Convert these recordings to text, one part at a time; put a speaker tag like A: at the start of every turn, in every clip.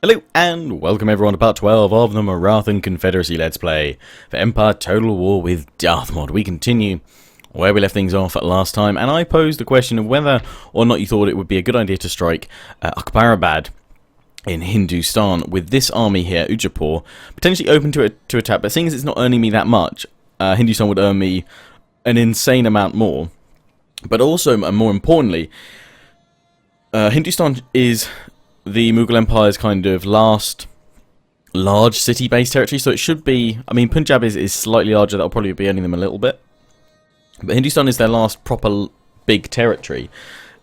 A: Hello and welcome everyone to part 12 of the Maratha Confederacy Let's Play for Empire Total War with Darthmod. We continue where we left things off at last time, and I posed the question of whether or not you thought it would be a good idea to strike Akbarabad in Hindustan with this army here, Udaipur, potentially open to attack, but seeing as it's not earning me that much, Hindustan would earn me an insane amount more. But also, and more importantly, Hindustan is the Mughal Empire's kind of last large city-based territory, so it should be... I mean, Punjab is slightly larger, that'll probably be earning them a little bit. But Hindustan is their last proper big territory.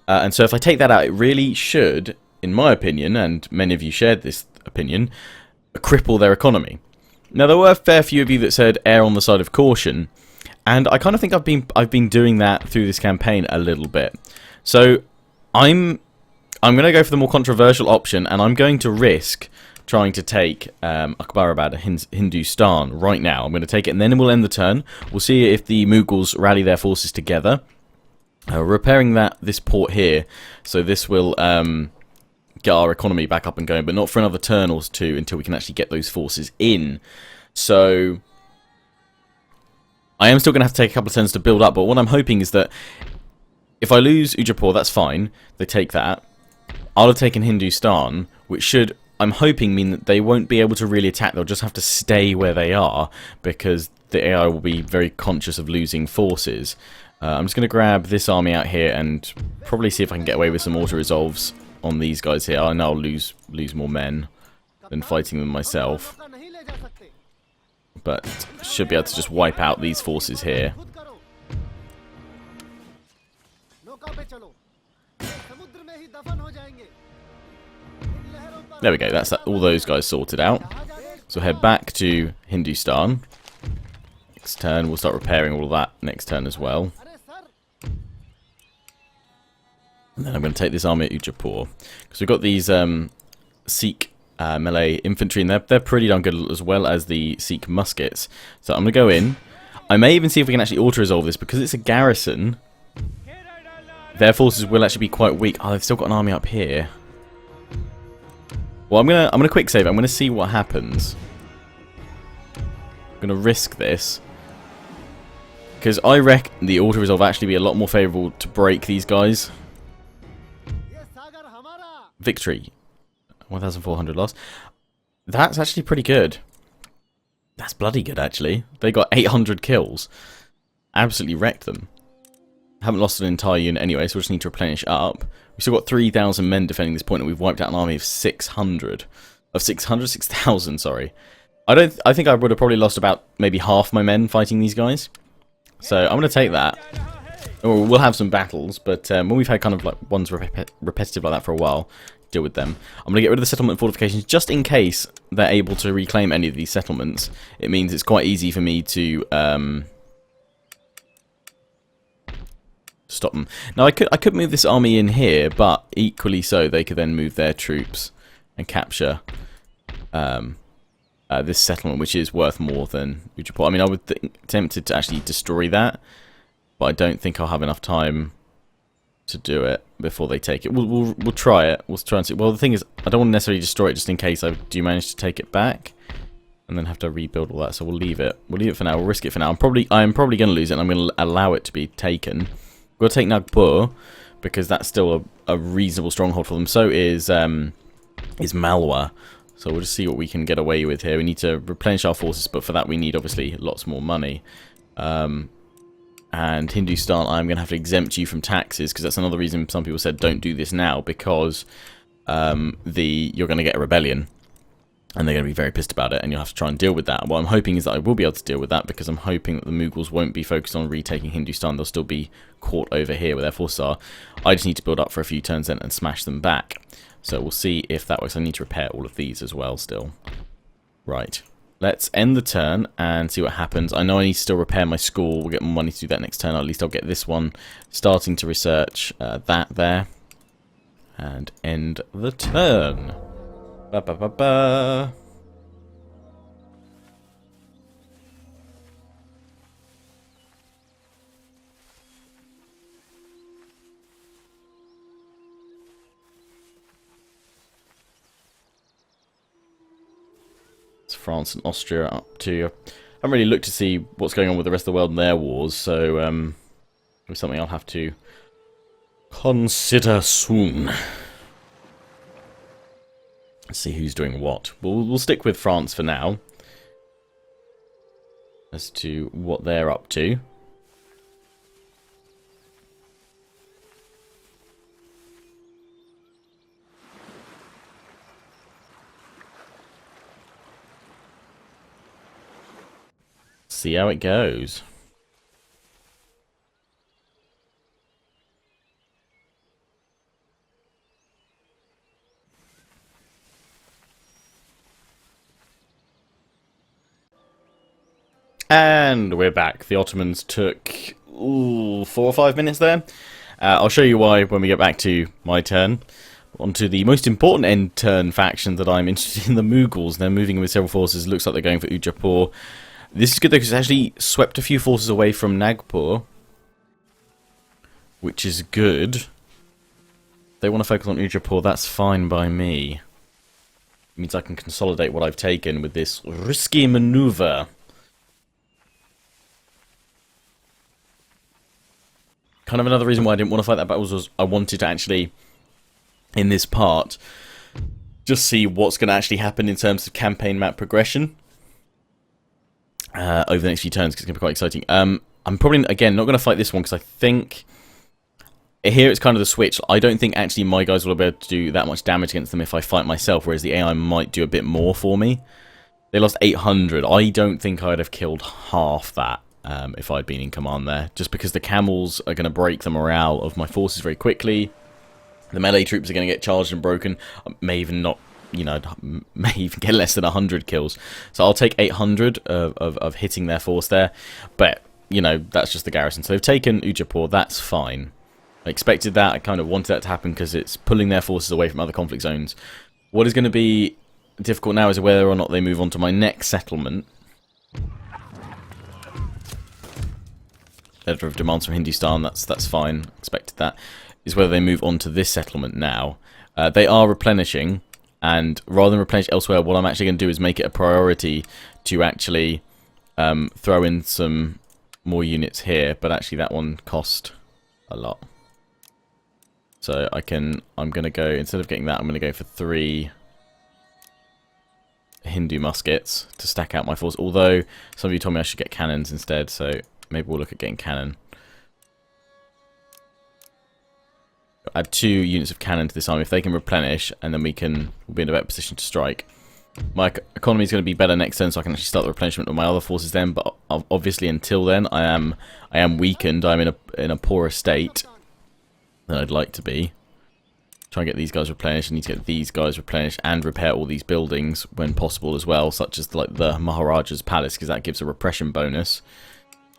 A: And so if I take that out, it really should, in my opinion, and many of you shared this opinion, cripple their economy. Now, there were a fair few of you that said err on the side of caution, and I kind of think I've been doing that through this campaign a little bit. So I'm going to go for the more controversial option, and I'm going to risk trying to take Akbarabad, Hindustan, right now. I'm going to take it, and then we'll end the turn. We'll see if the Mughals rally their forces together. Repairing this port here, so this will get our economy back up and going, but not for another turn or two until we can actually get those forces in. So I am still going to have to take a couple of turns to build up, but what I'm hoping is that if I lose Udaipur, that's fine. They take that. I'll have taken Hindustan, which should, I'm hoping, mean that they won't be able to really attack. They'll just have to stay where they are, because the AI will be very conscious of losing forces. I'm just going to grab this army out here and probably see if I can get away with some auto-resolves on these guys here. I know I'll lose more men than fighting them myself, but should be able to just wipe out these forces here. There we go, that's all those guys sorted out. So head back to Hindustan. Next turn, we'll start repairing all of that next turn as well. And then I'm going to take this army at Udaipur, because we've got these Sikh melee infantry, and they're pretty darn good, as well as the Sikh muskets. So I'm going to go in. I may even see if we can actually auto-resolve this, because it's a garrison. Their forces will actually be quite weak. Oh, they've still got an army up here. Well, I'm gonna quick save. I'm gonna see what happens. I'm gonna risk this, because I reckon the auto resolve actually be a lot more favourable to break these guys. Victory, 1,400 loss. That's actually pretty good. That's bloody good, actually. They got 800 kills. Absolutely wrecked them. Haven't lost an entire unit anyway, so we just need to replenish up. We've still got 3,000 men defending this point, and we've wiped out an army of 6,000, sorry. I think I would have probably lost about maybe half my men fighting these guys. So I'm going to take that. We'll have some battles, but when we've had kind of like ones repetitive like that for a while, deal with them. I'm going to get rid of the settlement fortifications just in case they're able to reclaim any of these settlements. It means it's quite easy for me to stop them. Now I could move this army in here, but equally so they could then move their troops and capture this settlement, which is worth more than Udaipur. I mean, I would tempted to actually destroy that, but I don't think I'll have enough time to do it before they take it. We'll try it. We'll try and see. Well, the thing is, I don't want to necessarily destroy it just in case I do manage to take it back and then have to rebuild all that. So we'll leave it. We'll leave it for now. We'll risk it for now. I am probably going to lose it, and I'm going to allow it to be taken. We'll take Nagpur, because that's still a reasonable stronghold for them. So is Malwa. So we'll just see what we can get away with here. We need to replenish our forces, but for that we need obviously lots more money. And Hindustan, I'm going to have to exempt you from taxes, because that's another reason some people said don't do this now, because you're going to get a rebellion. And they're going to be very pissed about it, and you'll have to try and deal with that. What I'm hoping is that I will be able to deal with that, because I'm hoping that the Mughals won't be focused on retaking Hindustan. They'll still be caught over here where their forces are. I just need to build up for a few turns then and smash them back. So we'll see if that works. I need to repair all of these as well still. Right. Let's end the turn and see what happens. I know I need to still repair my school. We'll get more money to do that next turn. At least I'll get this one starting to research that there. And end the turn. Ba ba ba ba. What's France and Austria up to? I haven't really looked to see what's going on with the rest of the world and their wars, so it's something I'll have to consider soon. Let's see who's doing what. We'll stick with France for now as to what they're up to. See how it goes. And we're back. The Ottomans took 4 or 5 minutes there. I'll show you why when we get back to my turn. On to the most important end turn faction that I'm interested in, the Mughals. They're moving with several forces. Looks like they're going for Udaipur. This is good though because it's actually swept a few forces away from Nagpur, which is good. They want to focus on Udaipur, that's fine by me. It means I can consolidate what I've taken with this risky maneuver. Kind of another reason why I didn't want to fight that battle was I wanted to actually, in this part, just see what's going to actually happen in terms of campaign map progression. Over the next few turns, because it's going to be quite exciting. I'm probably, again, not going to fight this one, because I think here it's kind of the switch. I don't think actually my guys will be able to do that much damage against them if I fight myself, whereas the AI might do a bit more for me. They lost 800. I don't think I'd have killed half that if I'd been in command there, just because the camels are going to break the morale of my forces very quickly. The melee troops are going to get charged and broken. I may even not, you know, may even get less than 100 kills. So I'll take 800 of hitting their force there. But, you know, that's just the garrison. So they've taken Udaipur, that's fine. I expected that, I kind of wanted that to happen because it's pulling their forces away from other conflict zones. What is going to be difficult now is whether or not they move on to my next settlement. Letter of demands from Hindustan, that's fine, expected that. Is whether they move on to this settlement now. They are replenishing. And rather than replenish elsewhere, what I'm actually going to do is make it a priority to actually throw in some more units here. But actually that one cost a lot. So I'm going to go, instead of getting that, I'm going to go for 3 Hindu muskets to stack out my force. Although some of you told me I should get cannons instead, so maybe we'll look at getting cannon. Add 2 units of cannon to this army if they can replenish, and then we'll be in a better position to strike. My economy is going to be better next turn, so I can actually start the replenishment of my other forces then. But obviously, until then, I am weakened. I'm in a poorer state than I'd like to be. Try and get these guys replenished. I need to get these guys replenished and repair all these buildings when possible as well, such as like the Maharaja's palace, because that gives a repression bonus,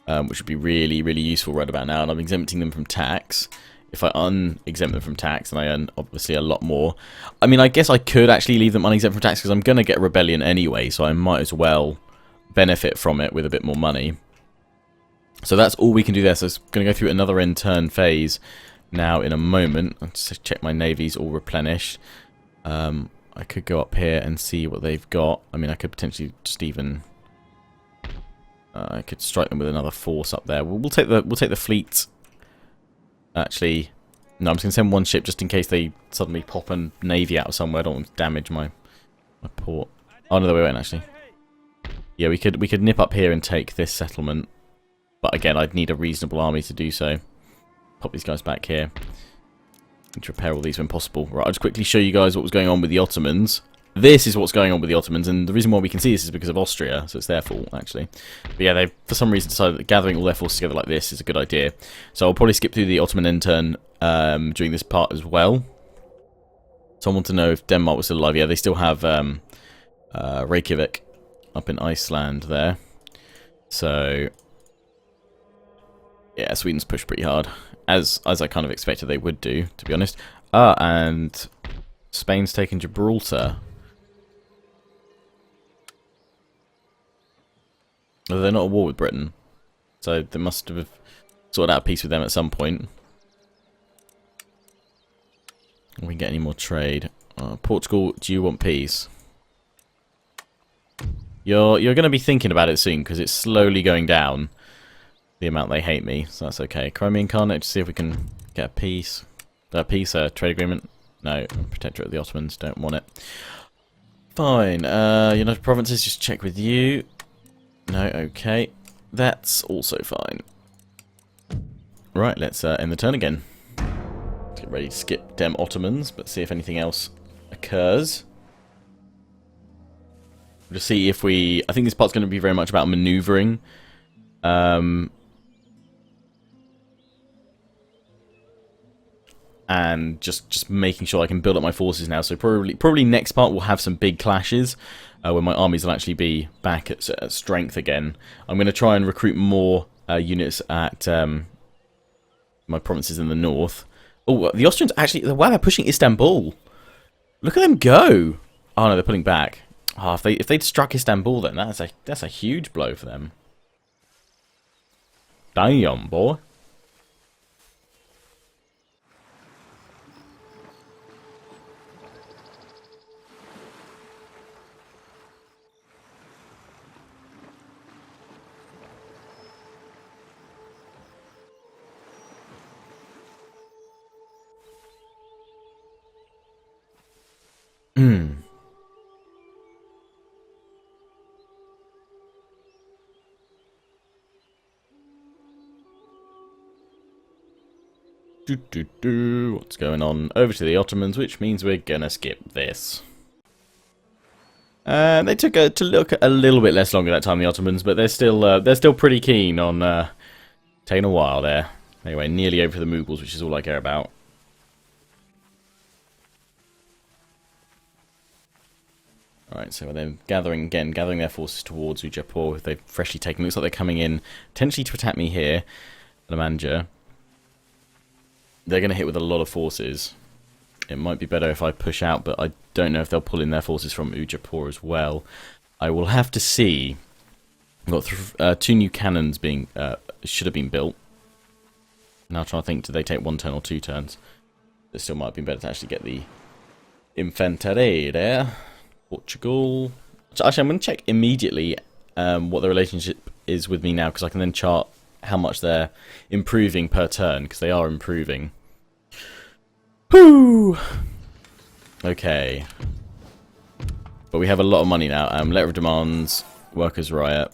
A: which would be really, really useful right about now. And I'm exempting them from tax. If I unexempt them from tax, then I earn obviously a lot more. I mean, I guess I could actually leave them unexempt from tax because I'm going to get a rebellion anyway, so I might as well benefit from it with a bit more money. So that's all we can do there. So it's going to go through another end turn phase now in a moment. I'll just check my navies all replenished. I could go up here and see what they've got. I mean, I could potentially just even I could strike them with another force up there. We'll take the fleet. Actually, no, I'm just going to send one ship just in case they suddenly pop a navy out of somewhere. I don't want to damage my port. Oh, no, we won't actually. Yeah, we could nip up here and take this settlement. But again, I'd need a reasonable army to do so. Pop these guys back here. Need to repair all these when possible. Right, I'll just quickly show you guys what was going on with the Ottomans. This is what's going on with the Ottomans, and the reason why we can see this is because of Austria, so it's their fault, actually. But yeah, they for some reason decided that gathering all their forces together like this is a good idea. So I'll probably skip through the Ottoman end turn during this part as well. So I want to know if Denmark was still alive. Yeah, they still have Reykjavik up in Iceland there. So yeah, Sweden's pushed pretty hard, as I kind of expected they would do, to be honest. And Spain's taken Gibraltar. Well, they're not at war with Britain, so they must have sorted out peace with them at some point. We can get any more trade. Portugal, do you want peace? You're going to be thinking about it soon, because it's slowly going down, the amount they hate me, so that's okay. Crimean Khanate, to see if we can get a peace. Trade agreement. No, Protectorate of the Ottomans, don't want it. Fine, United Provinces, just check with you. No, okay. That's also fine. Right, let's end the turn again. Let's get ready to skip dem Ottomans, but see if anything else occurs. We'll just see if we... I think this part's going to be very much about manoeuvring. And just making sure I can build up my forces now. So probably next part we'll have some big clashes where my armies will actually be back at strength again. I'm going to try and recruit more units at my provinces in the north. Oh, the Austrians actually... Wow, they're pushing Istanbul. Look at them go. Oh, no, they're pulling back. Oh, if they'd struck Istanbul, then that's a huge blow for them. Damn, boy. What's going on? Over to the Ottomans, which means we're gonna skip this. They took to look a little bit less longer that time, the Ottomans, but they're still pretty keen on taking a while there. Anyway, nearly over to the Mughals, which is all I care about. Alright, so they're gathering their forces towards Ujaipur. They've freshly taken. Looks like they're coming in potentially to attack me here, Lamanja. They're going to hit with a lot of forces. It might be better if I push out, but I don't know if they'll pull in their forces from Ujaipur as well. I will have to see. I've got 2 new cannons being should have been built. Now I'm trying to think, do they take 1 turn or 2 turns? It still might have been better to actually get the Infanteria there. Portugal. Actually, I'm going to check immediately what the relationship is with me now, because I can then chart how much they're improving per turn, because they are improving. Whoo! Okay. But we have a lot of money now. Letter of demands, workers' riot.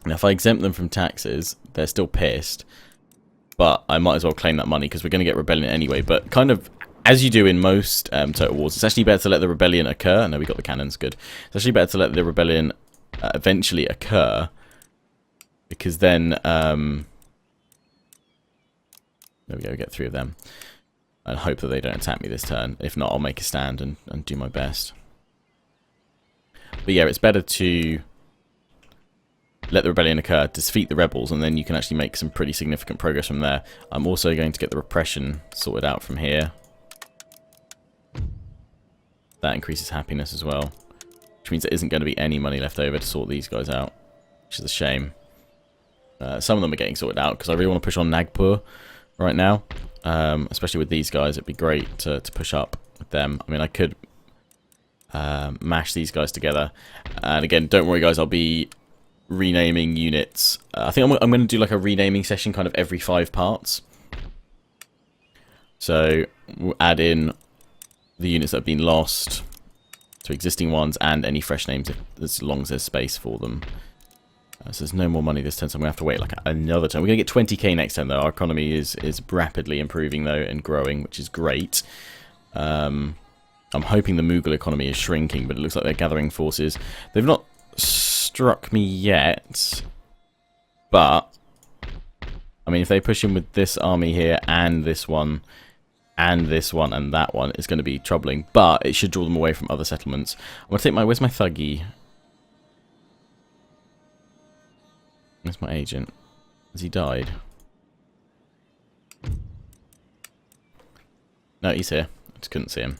A: Now, if I exempt them from taxes, they're still pissed. But I might as well claim that money, because we're going to get rebellion anyway. But kind of, as you do in most Total Wars, it's actually better to let the rebellion occur. No, we got the cannons, good. It's actually better to let the rebellion eventually occur. Because then, there we go, get 3 of them. And hope that they don't attack me this turn. If not, I'll make a stand and do my best. But yeah, it's better to let the rebellion occur, defeat the rebels, and then you can actually make some pretty significant progress from there. I'm also going to get the repression sorted out from here. That increases happiness as well. Which means there isn't going to be any money left over to sort these guys out. Which is a shame. Some of them are getting sorted out because I really want to push on Nagpur right now. Especially with these guys, it'd be great to push up with them. I mean, I could mash these guys together. And again, don't worry guys, I'll be renaming units. I think I'm going to do like a renaming session kind of every 5 parts. So we'll add in the units that have been lost to existing ones and any fresh names as long as there's space for them. So there's no more money this turn, so I'm going to have to wait like another turn. We're going to get 20k next turn, though. Our economy is rapidly improving, though, and growing, which is great. I'm hoping the Mughal economy is shrinking, but it looks like they're gathering forces. They've not struck me yet, but, I mean, if they push in with this army here, and this one, and this one, and that one, it's going to be troubling, but it should draw them away from other settlements. I'm going to take my... Where's my Thuggy? Where's my agent? Has he died? No, he's here. I just couldn't see him.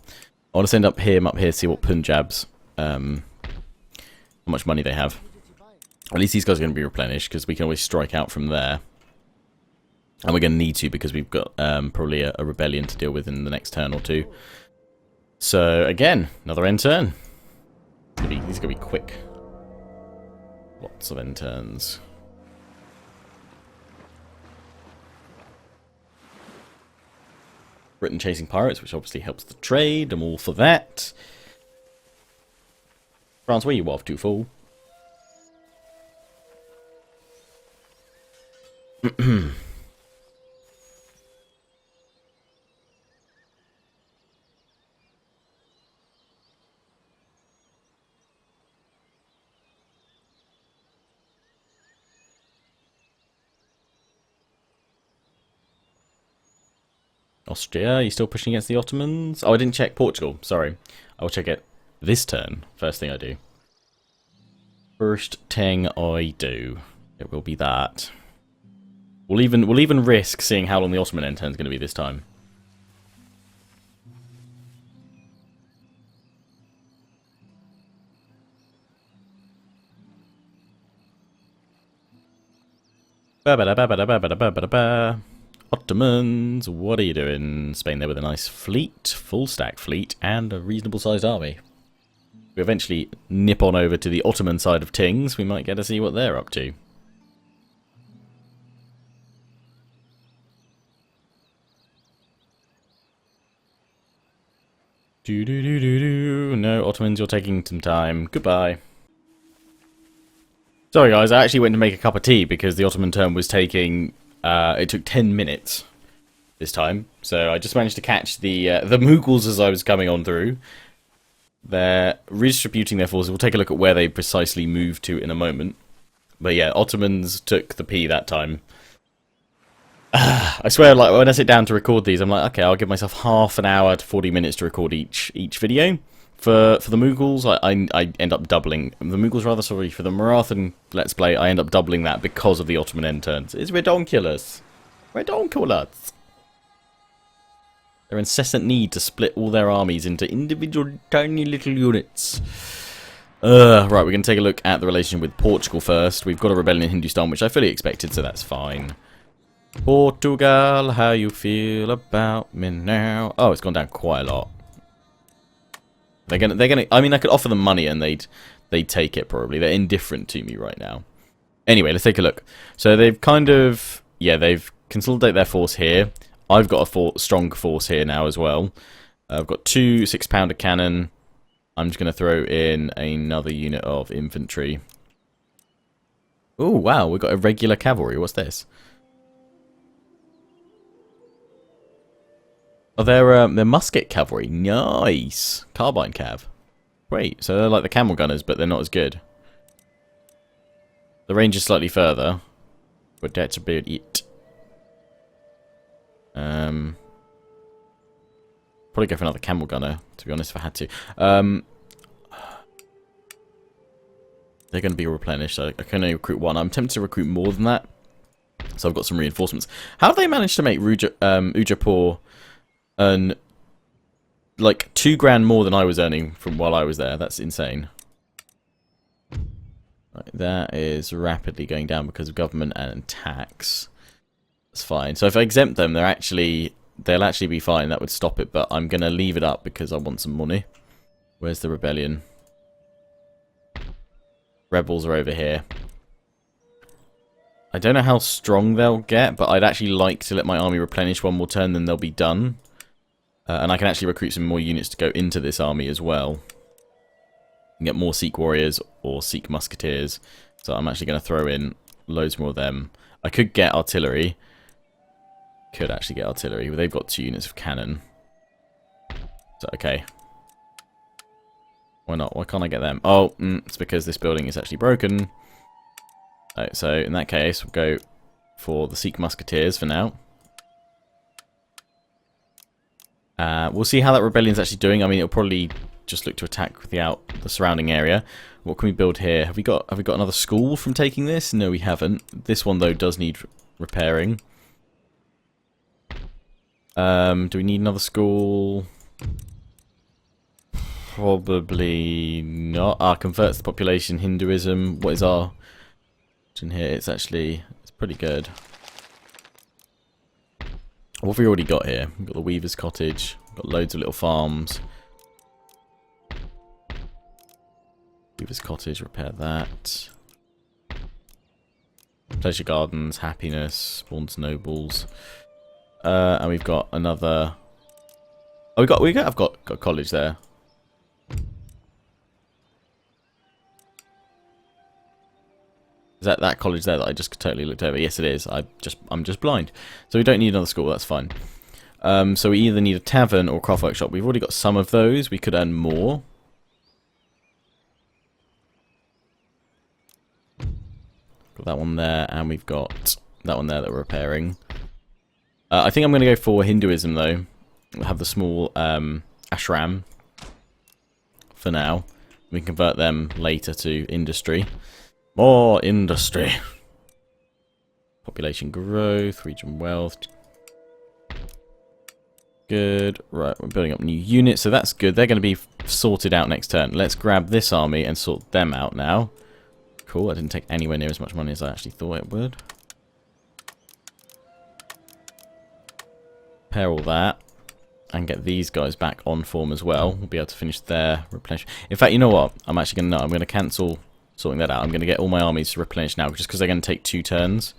A: I want to send up here, see what Punjab's, how much money they have. At least these guys are going to be replenished, because we can always strike out from there. And we're going to need to, because we've got probably a rebellion to deal with in the next turn or 2. So, again, another end turn. These are going to be quick. Lots of interns. Britain chasing pirates, which obviously helps the trade. I'm all for that. France, where you off to, fool? Austria, are you still pushing against the Ottomans? Oh, I didn't check Portugal. Sorry. I will check it this turn. First thing I do. First thing I do. It will be that. We'll even risk seeing how long the Ottoman end turn is going to be this time. Ottomans, what are you doing? Spain there with a nice fleet, full stack fleet, and a reasonable sized army. We eventually nip on over to the Ottoman side of things. We might get to see what they're up to. No, Ottomans, you're taking some time. Goodbye. Sorry guys, I actually went to make a cup of tea because the Ottoman turn was taking... it took 10 minutes this time. So I just managed to catch the Mughals as I was coming on through. They're redistributing their forces. We'll take a look at where they precisely moved to in a moment. But yeah, Ottomans took the P that time. I swear, like when I sit down to record these, I'm like, okay, I'll give myself half an hour to 40 minutes to record each video. For the Mughals, I end up doubling the Mughals rather. Sorry, for the Maratha Let's Play, I end up doubling that because of the Ottoman end turns. It's ridiculous, ridiculous. Their incessant need to split all their armies into individual tiny little units. Right, we're going to take a look at the relation with Portugal first. We've got a rebellion in Hindustan, which I fully expected, so that's fine. Portugal, how you feel about me now? Oh, it's gone down quite a lot. They're gonna. I mean, I could offer them money and they'd take it probably. They're indifferent to me right now. Anyway, let's take a look. So they've kind of, yeah, they've consolidated their force here. I've got a strong force here now as well. I've got 2 6-pounder cannon. I'm just gonna throw in another unit of infantry. Oh wow, we've got irregular cavalry. What's this? Oh, they're musket cavalry. Nice. Carbine cav. Great. So they're like the camel gunners, but they're not as good. The range is slightly further. But that's about it. Probably go for another camel gunner, to be honest, if I had to. They're going to be replenished. So I can only recruit 1. I'm tempted to recruit more than that. So I've got some reinforcements. How have they managed to make Ujaipur earn like 2 grand more than I was earning from while I was there? That's insane. Right, that is rapidly going down because of government and tax. That's fine. So if I exempt them, they'll actually be fine. That would stop it, but I'm gonna leave it up because I want some money. Where's the rebellion? Rebels are over here. I don't know how strong they'll get, but I'd actually like to let my army replenish one more turn, then they'll be done. And I can actually recruit some more units to go into this army as well. And get more Sikh warriors or Sikh musketeers. So I'm actually going to throw in loads more of them. I could get artillery. Could actually get artillery, but they've got 2 units of cannon. So, okay. Why not? Why can't I get them? Oh, it's because this building is actually broken. Right, so in that case, we'll go for the Sikh musketeers for now. We'll see how that rebellion's actually doing. I mean, it'll probably just look to attack the surrounding area. What can we build here? Have we got another school from taking this? No, we haven't. This one though does need repairing. Do we need another school? Probably not. Converts the population. Hinduism. What is our in here? It's pretty good. What have we already got here? We've got the Weaver's Cottage. We've got loads of little farms. Weaver's Cottage, repair that. Pleasure Gardens, Happiness, Spawns Nobles. And we've got another... Oh, I've got a college there. Is that college there that I just totally looked over? Yes, it is. I'm just blind. So we don't need another school, that's fine. So we either need a tavern or a craft workshop. We've already got some of those. We could earn more. Got that one there, and we've got that one there that we're repairing. I think I'm going to go for Hinduism, though. We'll have the small ashram for now. We can convert them later to industry. More industry. Population growth, region wealth. Good. Right, we're building up new units, so that's good. They're going to be sorted out next turn. Let's grab this army and sort them out now. Cool, that didn't take anywhere near as much money as I actually thought it would. Pair all that. And get these guys back on form as well. We'll be able to finish their replenish. In fact, you know what? I'm going to cancel sorting that out. I'm going to get all my armies to replenish now, just because they're going to take 2 turns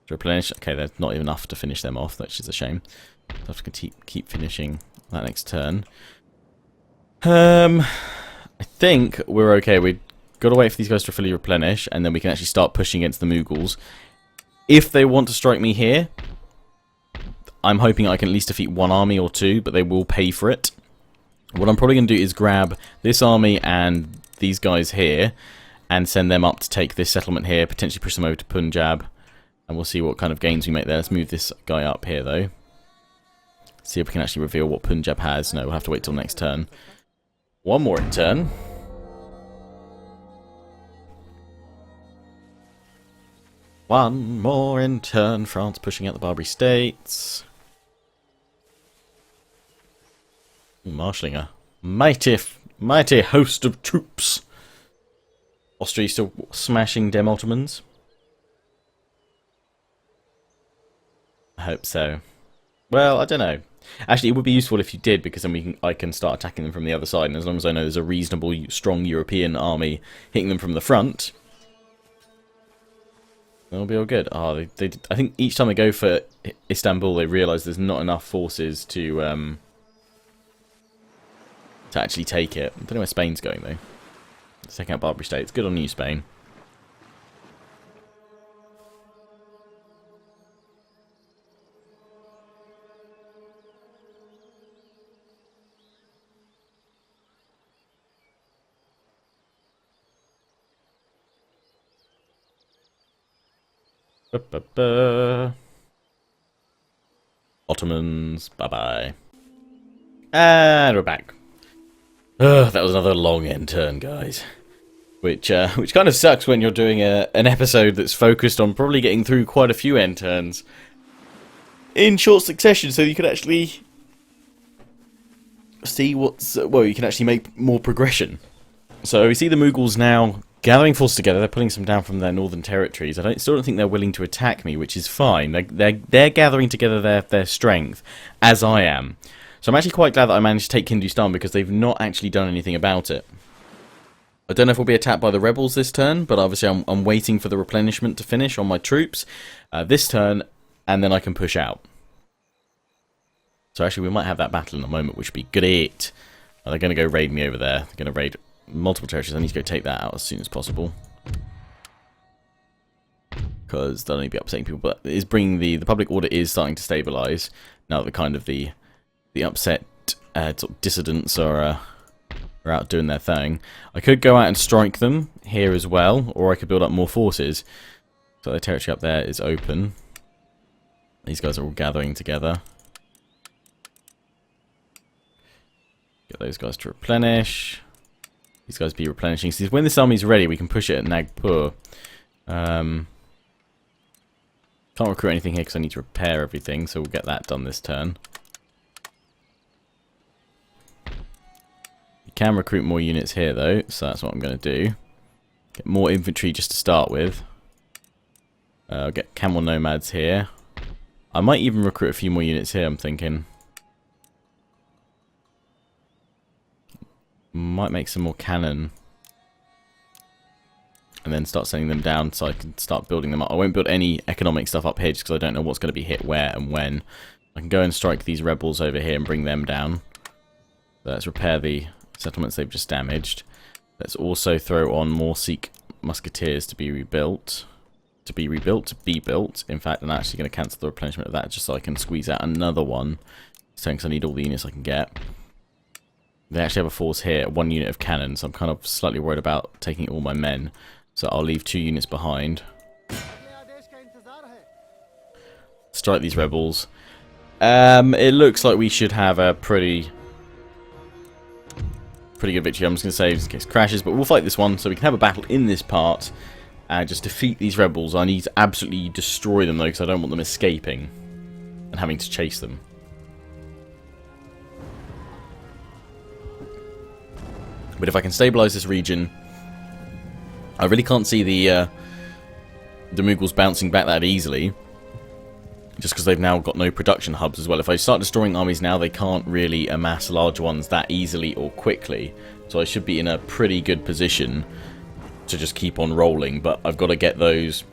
A: to replenish. Okay, there's not even enough to finish them off, which is a shame. I'll have to keep finishing that next turn. I think we're okay. We've got to wait for these guys to fully replenish, and then we can actually start pushing against the Mughals. If they want to strike me here, I'm hoping I can at least defeat 1 army or 2, but they will pay for it. What I'm probably going to do is grab this army and these guys here and send them up to take this settlement here, potentially push them over to Punjab, and we'll see what kind of gains we make there. Let's move this guy up here, though. See if we can actually reveal what Punjab has. No, we'll have to wait till next turn. One more in turn. One more in turn. France pushing out the Barbary States. Marshalling a mighty host of troops. Austria still smashing Dem Ottomans. I hope so. Well, I don't know. Actually, it would be useful if you did, because then I can start attacking them from the other side, and as long as I know there's a reasonable, strong European army hitting them from the front, they'll be all good. Oh, I think each time they go for Istanbul, they realise there's not enough forces to actually take it. I don't know where Spain's going, though. Let's take out Barbary States. Good on you, Spain. Ottomans, bye-bye. And we're back. That was another long end turn, guys. Which kind of sucks when you're doing an episode that's focused on probably getting through quite a few end turns in short succession, so you can actually see what's... well, you can actually make more progression. So we see the Mughals now gathering forces together. They're pulling some down from their northern territories. I still don't think they're willing to attack me, which is fine. They're gathering together their strength, as I am. So I'm actually quite glad that I managed to take Hindustan, because they've not actually done anything about it. I don't know if we'll be attacked by the rebels this turn, but obviously I'm waiting for the replenishment to finish on my troops this turn, and then I can push out. So actually we might have that battle in a moment, which would be great. They're going to go raid me over there. They're going to raid multiple territories. I need to go take that out as soon as possible, because they'll only be upsetting people. But it is bringing the public order is starting to stabilise now that the upset sort of dissidents are out doing their thing. I could go out and strike them here as well, or I could build up more forces. So the territory up there is open. These guys are all gathering together. Get those guys to replenish. These guys be replenishing. So when this army's ready, we can push it at Nagpur. Can't recruit anything here because I need to repair everything, so we'll get that done this turn. You can recruit more units here though, so that's what I'm going to do. Get more infantry just to start with. I'll get camel nomads here. I might even recruit a few more units here, I'm thinking. Might make some more cannon. and then start sending them down so I can start building them up. I won't build any economic stuff up here just because I don't know what's going to be hit where and when. I can go and strike these rebels over here and bring them down. Let's repair the settlements they've just damaged. Let's also throw on more Sikh musketeers to be rebuilt. To be built. In fact, I'm actually going to cancel the replenishment of that just so I can squeeze out another one. Because I need all the units I can get. They actually have a force here, 1 unit of cannon, so I'm kind of slightly worried about taking all my men. So I'll leave 2 units behind. Strike these rebels. It looks like we should have a pretty good victory. I'm just going to save in case it crashes, but we'll fight this one so we can have a battle in this part and just defeat these rebels. I need to absolutely destroy them though, because I don't want them escaping and having to chase them. But if I can stabilize this region, I really can't see the Mughals bouncing back that easily. Just because they've now got no production hubs as well. If I start destroying armies now, they can't really amass large ones that easily or quickly. So I should be in a pretty good position to just keep on rolling. But I've got to get those...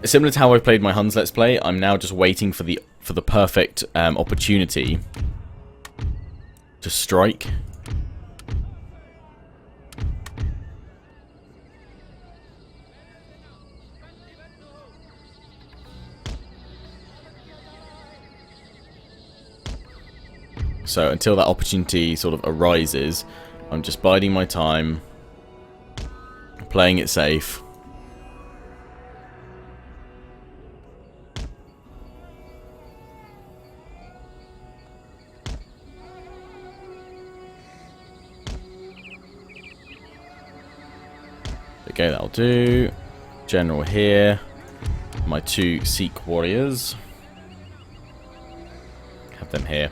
A: Similar to how I played my Huns Let's Play, I'm now just waiting for the perfect opportunity to strike. So until that opportunity sort of arises, I'm just biding my time, playing it safe. Okay, that'll do. General here. My 2 Sikh warriors. Have them here.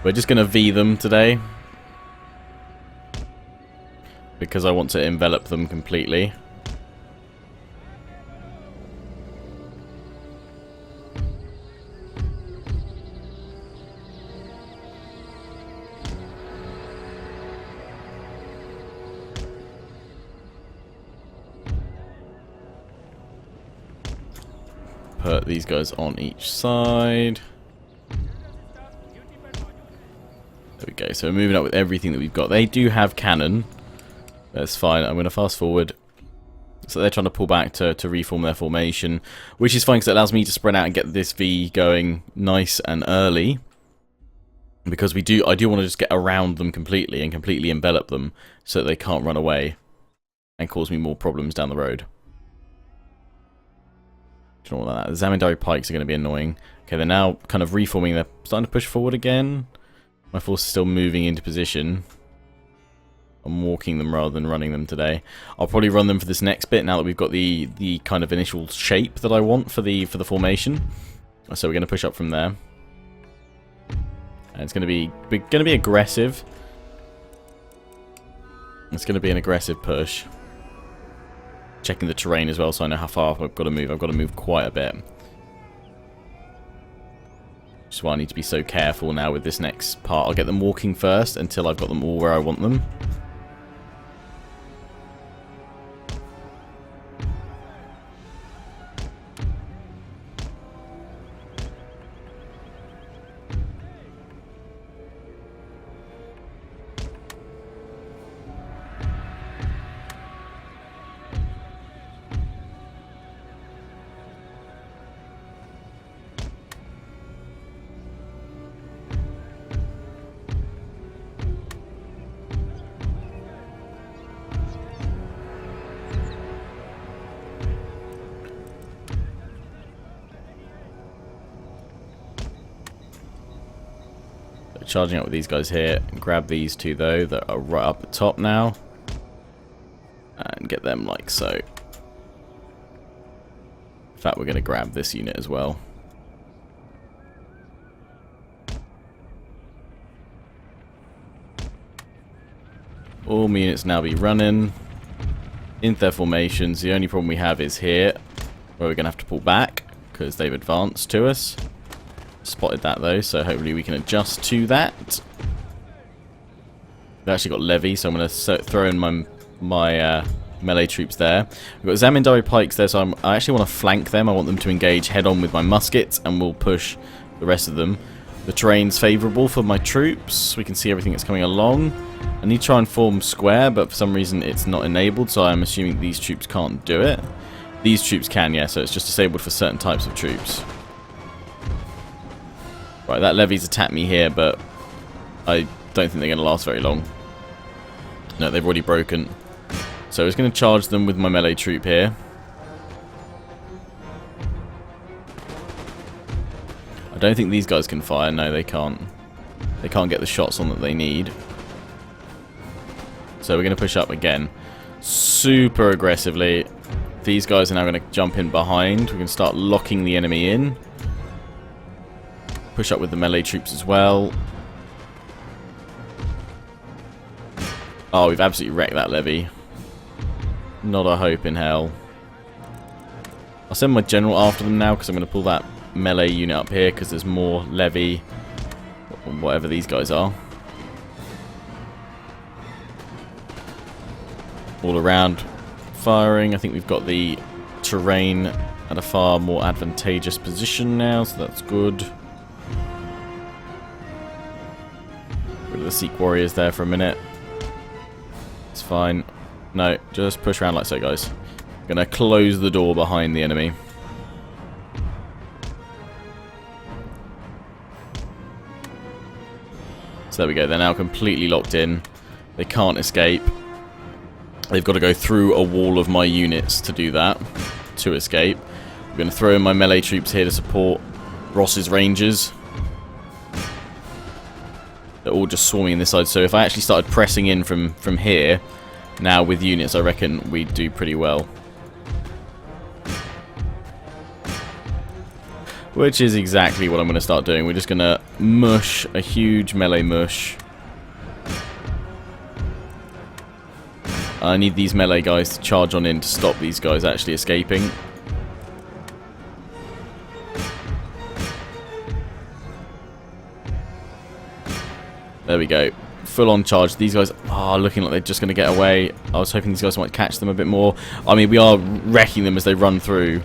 A: We're just going to V them today, because I want to envelop them completely. Put these guys on each side. There we go, so we're moving up with everything that we've got. They do have cannon. That's fine. I'm going to fast forward. So they're trying to pull back to reform their formation, which is fine because it allows me to spread out and get this V going nice and early. Because I do want to just get around them completely and completely envelop them so that they can't run away and cause me more problems down the road. Do you know what that? The Zamindari pikes are going to be annoying. Okay, they're now kind of reforming. They're starting to push forward again. My force is still moving into position. I'm walking them rather than running them today. I'll probably run them for this next bit now that we've got the kind of initial shape that I want for the formation. So we're going to push up from there. And it's going to be aggressive. It's going to be an aggressive push. Checking the terrain as well so I know how far I've got to move. I've got to move quite a bit. Which is why I need to be so careful now with this next part. I'll get them walking first until I've got them all where I want them. Charging up with these guys here. Grab these 2 though that are right up the top now. And get them like so. In fact, we're going to grab this unit as well. All my units now be running into their formations. The only problem we have is here, where we're going to have to pull back because they've advanced to us. Spotted that though, so hopefully we can adjust to that. They've actually got levy, so I'm going to throw in my melee troops there. We've got Zamindari pikes there, so I actually want to flank them. I want them to engage head-on with my muskets, and we'll push the rest of them. The terrain's favourable for my troops. We can see everything that's coming along. I need to try and form square, but for some reason it's not enabled, so I'm assuming these troops can't do it. These troops can, yeah, so it's just disabled for certain types of troops. Right, that levy's attacked me here, but I don't think they're going to last very long. No, they've already broken. So I was going to charge them with my melee troop here. I don't think these guys can fire. No, they can't. They can't get the shots on that they need. So we're going to push up again. Super aggressively. These guys are now going to jump in behind. We're going to start locking the enemy in. Push up with the melee troops as well. Oh, we've absolutely wrecked that levy. Not a hope in hell. I'll send my general after them now because I'm going to pull that melee unit up here because there's more levy, whatever these guys are. All around firing. I think we've got the terrain at a far more advantageous position now, so that's good. Rid of the Sikh warriors there for a minute. It's fine. No, just push around like so, guys. Gonna close the door behind the enemy. So there we go, they're now completely locked in. They can't escape. They've got to go through a wall of my units to do that, to escape. I'm going to throw in my melee troops here to support Ross's rangers. They're all just swarming in this side, so if I actually started pressing in from here, now with units, I reckon we'd do pretty well. Which is exactly what I'm going to start doing. We're just going to mush a huge melee mush. I need these melee guys to charge on in to stop these guys actually escaping. There we go. Full on charge. These guys are looking like they're just going to get away. I was hoping these guys might catch them a bit more. I mean, we are wrecking them as they run through.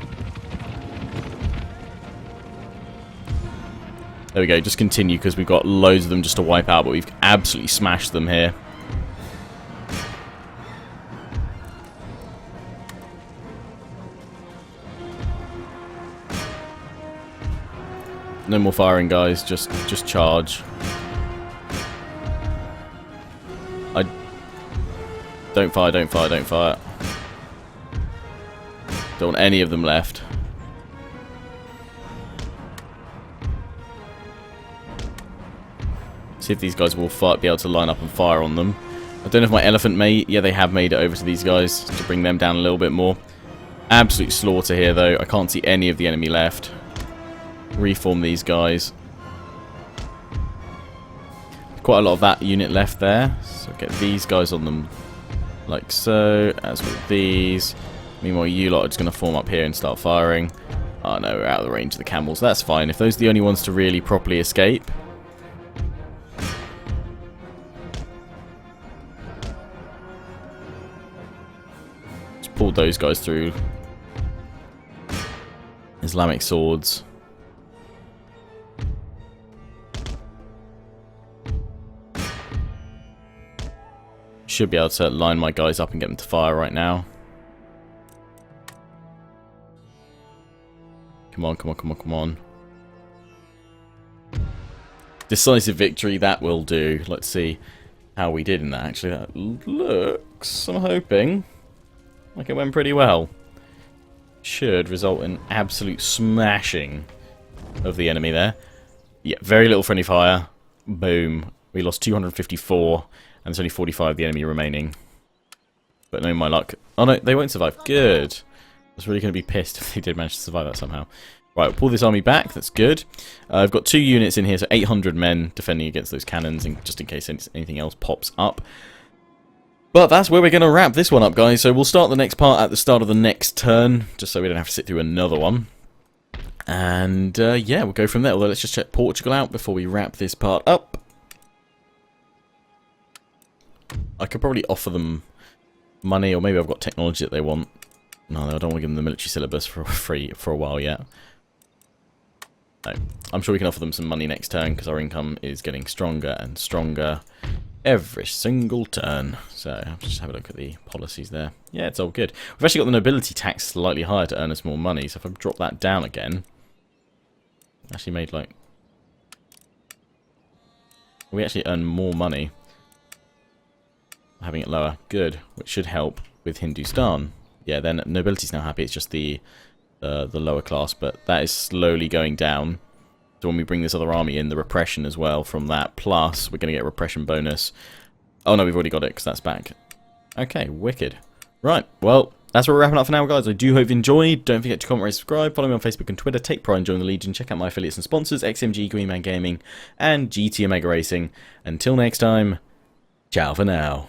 A: There we go. Just continue because we've got loads of them just to wipe out, but we've absolutely smashed them here. No more firing, guys. Just charge. Don't fire, don't fire, don't fire. Don't want any of them left. See if these guys will be able to line up and fire on them. I don't know if my elephant may... Yeah, they have made it over to these guys to bring them down a little bit more. Absolute slaughter here, though. I can't see any of the enemy left. Reform these guys. Quite a lot of that unit left there. So get these guys on them like so, as with these. Meanwhile, you lot are just going to form up here and start firing. Oh no, we're out of the range of the camels. That's fine. If those are the only ones to really properly escape. Just pull those guys through. Islamic swords. Should be able to line my guys up and get them to fire right now. Come on, come on, come on, come on. Decisive victory, that will do. Let's see how we did in that. Actually, that looks, I'm hoping, like it went pretty well. Should result in absolute smashing of the enemy there. Yeah, very little friendly fire. Boom. We lost 254. And there's only 45 of the enemy remaining. But no, my luck. Oh no, they won't survive. Good. I was really going to be pissed if they did manage to survive that somehow. Right, we'll pull this army back. That's good. I've got 2 units in here, so 800 men defending against those cannons, just in case anything else pops up. But that's where we're going to wrap this one up, guys. So we'll start the next part at the start of the next turn, just so we don't have to sit through another one. And yeah, we'll go from there. Although let's just check Portugal out before we wrap this part up. I could probably offer them money, or maybe I've got technology that they want. No, I don't want to give them the military syllabus for free for a while yet. No, I'm sure we can offer them some money next turn, because our income is getting stronger and stronger every single turn. So I'll just have a look at the policies there. Yeah, it's all good. We've actually got the nobility tax slightly higher to earn us more money, so if I drop that down again, actually made like... We actually earn more money having it lower. Good, which should help with Hindustan. Yeah, then nobility's now happy. It's just the lower class, but that is slowly going down. So when we bring this other army in, the repression as well from that, plus we're going to get a repression bonus. Oh no, we've already got it because that's back. Okay, wicked. Right, well, that's what we're wrapping up for now, guys. I do hope you enjoyed. Don't forget to comment, rate, subscribe. Follow me on Facebook and Twitter. Take pride in joining the Legion. Check out my affiliates and sponsors, XMG, Greenman Gaming, and GT Omega Racing. Until next time, ciao for now.